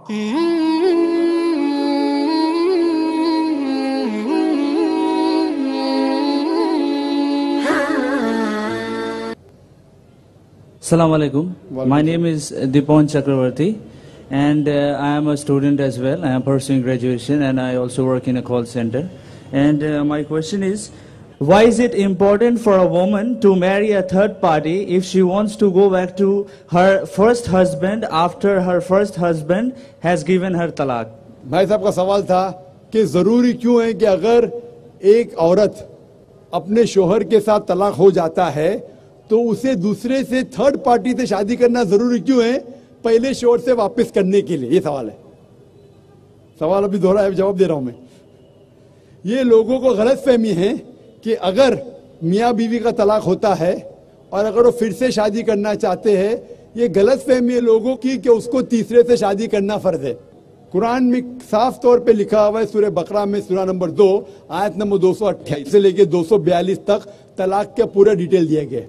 Assalamu alaikum. My name is Dipon Chakravarti, and I am a student as well. I am pursuing graduation, and I also work in a call center. And my question is, why is it important for a woman to marry a third party if she wants to go back to her first husband after her first husband has given her talaq? भाई साहब का सवाल था कि जरूरी क्यों है कि अगर एक औरत अपने शोहर के साथ तलाक हो जाता है तो उसे दूसरे से थर्ड पार्टी से शादी करना जरूरी क्यों है पहले शोहर से वापस करने के लिए? ये सवाल है। सवाल अभी दोहरा है, जवाब दे रहा हूं मैं। ये लोगों को गलत फहमी है कि अगर मियाँ बीवी का तलाक होता है और अगर वो फिर से शादी करना चाहते हैं, ये गलत फहमी है लोगों की कि उसको तीसरे से शादी करना फर्ज है। कुरान में साफ तौर पे लिखा हुआ है सूरह बकरा में सूरा नंबर 2 आयत नंबर 228 से लेके 242 तक तलाक का पूरा डिटेल दिया गया है,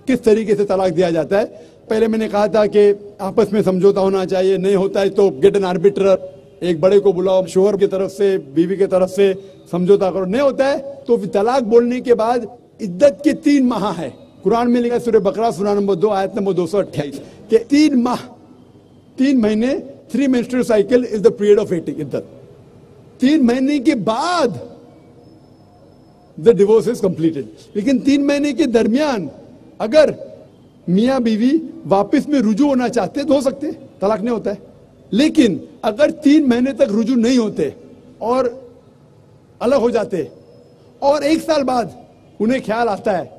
किस तरीके से तलाक दिया जाता है। पहले मैंने कहा था कि आपस में समझौता होना चाहिए, नहीं होता है तो गेट एन आर्बिट्रर, एक बड़े को बुलाओ, शोहर की तरफ से बीवी की तरफ से समझौता करो। नहीं होता है तो तलाक बोलने के बाद इद्दत के 3 माह है। कुरान में लिखा सूरह बकरा सूरा नंबर 2 आयत नंबर 228 के 3 माह, 3 महीने, 3 menstrual cycle is the period of waiting इद्दत। 3 महीने के बाद द डिवोर्स इज कंप्लीटेड। लेकिन 3 महीने के दरमियान अगर मियाँ बीवी वापस में रुजू होना चाहते तो हो सकते, तलाक नहीं होता है। लेकिन अगर 3 महीने तक रुजू नहीं होते और अलग हो जाते और 1 साल बाद उन्हें ख्याल आता है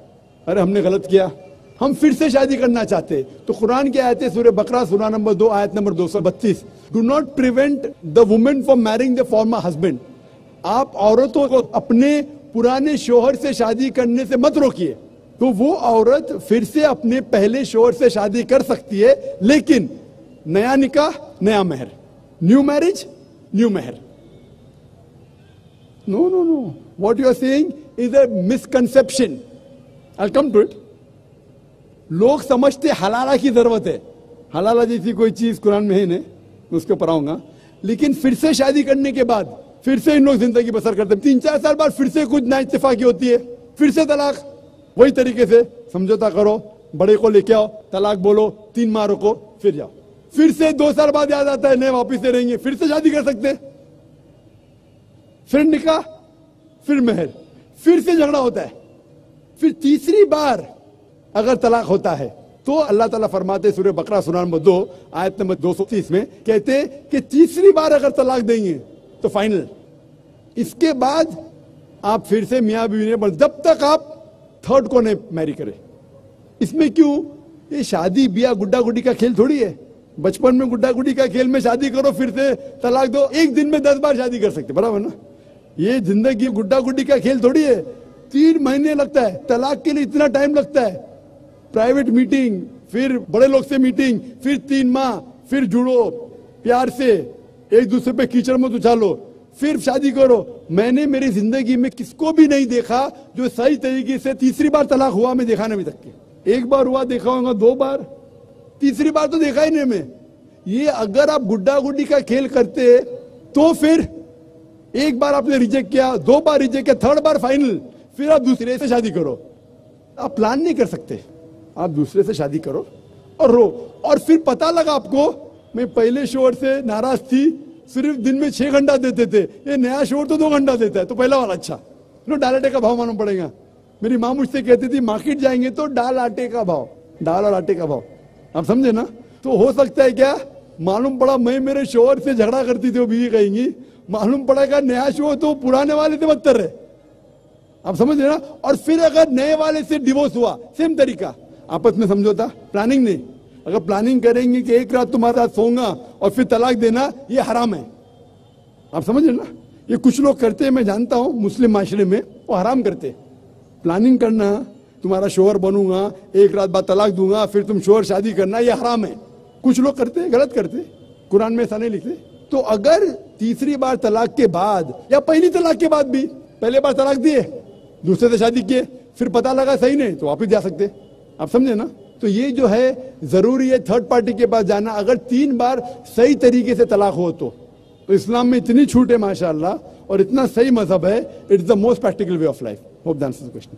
अरे हमने गलत किया, हम फिर से शादी करना चाहते, तो कुरान की आयत है सूरह बकरा सूरा नंबर 2 आयत number 232, do not prevent the women from marrying the former husband. आप औरतों को अपने पुराने शोहर से शादी करने से मत रोकिए। तो वो औरत फिर से अपने पहले शोहर से शादी कर सकती है, लेकिन नया निकाह नया मेहर, न्यू मैरिज न्यू मेहर। No no no, what you are saying is a misconception. I come to it. लोग समझते हलाला की जरूरत है, हलाला जैसी कोई चीज कुरान में है नहीं, उसके ऊपर आऊंगा। लेकिन फिर से शादी करने के बाद फिर से इन लोग जिंदगी बसर करते हैं, 3-4 साल बाद फिर से कुछ ना इत्तेफाकी होती है, फिर से तलाक। वही तरीके से समझौता करो, बड़े को लेके आओ, तलाक बोलो, 3 माह रुको, फिर जाओ। फिर से 2 साल बाद याद आता है नहीं वापिस से रहेंगे, फिर से शादी कर सकते हैं, फिर निकाह, फिर मेहर, फिर से झगड़ा होता है। फिर तीसरी बार अगर तलाक होता है तो अल्लाह ताला फरमाते सूरह बकरा सूरा नंबर 2 आयत नंबर 230 में कहते कि तीसरी बार अगर तलाक देंगे तो फाइनल। इसके बाद आप फिर से मियाँ बीवी ने, जब तक आप थर्ड को नहीं मैरी करें। इसमें क्यों? ये शादी ब्याह गुड्डा गुड्डी का खेल थोड़ी है। बचपन में गुड्डा गुड्डी का खेल में शादी करो फिर से तलाक दो, एक दिन में 10 बार शादी कर सकते, बराबर ना? ये जिंदगी गुड्डा गुड्डी का खेल थोड़ी है। 3 महीने लगता है तलाक के लिए, इतना टाइम लगता है। प्राइवेट मीटिंग, फिर बड़े लोग से मीटिंग, फिर 3 माह, फिर जुड़ो प्यार से, एक दूसरे पे कीचड़ मत उछालो, फिर शादी करो। मैंने मेरी जिंदगी में किसको भी नहीं देखा जो सही तरीके से तीसरी बार तलाक हुआ, मैं देखा नहीं अभी तक के। 1 बार हुआ देखा होगा, 2 बार, तीसरी बार तो देखा ही नहीं मैं। ये अगर आप गुड्डा गुड्डी का खेल करते तो फिर 1 बार आपने रिजेक्ट किया, 2 बार रिजेक्ट किया, 3rd बार फाइनल, फिर आप दूसरे से शादी करो। आप प्लान नहीं कर सकते, आप दूसरे से शादी करो और रो। और फिर पता लगा आपको मैं पहले शोहर से नाराज थी, सिर्फ दिन में 6 घंटा देते थे, ये नया शोहर तो 2 घंटा देता है, तो पहला वाला अच्छा। नो, दाल आटे का भाव मालूम पड़ेगा। मेरी माँ मुझसे कहती थी मार्केट जाएंगे तो दाल आटे का भाव, दाल और आटे का भाव, आप समझे ना? तो हो सकता है क्या मालूम पड़ा मैं मेरे शोहर से झगड़ा करती थी, वो बीवी कहेंगी, मालूम पड़ेगा नया शोहर तो पुराने वाले से बदतर है, आप समझ रहे ना? और फिर अगर नए वाले से डिवोर्स हुआ, सेम तरीका, आपस में समझौता, प्लानिंग नहीं। अगर प्लानिंग करेंगे कि एक रात तुम्हारे साथ सोऊंगा और फिर तलाक देना, ये हराम है, आप समझ रहे ना? ये कुछ लोग करते हैं, मैं जानता हूं मुस्लिम माशरे में, वो हराम करते। प्लानिंग करना, तुम्हारा शोहर बनूंगा, एक रात बाद तलाक दूंगा, फिर तुम शोहर शादी करना, ये हराम है। कुछ लोग करते हैं, गलत करते, कुरान में ऐसा नहीं लिखते। तो अगर तीसरी बार तलाक के बाद या पहली तलाक के बाद भी, पहले बार तलाक दिए, दूसरे से शादी किए, फिर पता लगा सही नहीं, तो वापिस जा सकते, आप समझे ना? तो ये जो है जरूरी है थर्ड पार्टी के पास जाना। अगर 3 बार सही तरीके से तलाक हो तो इस्लाम में इतनी छूट है माशाअल्लाह, और इतना सही मजहब है, it's the most practical way of life. Hope that answers the question.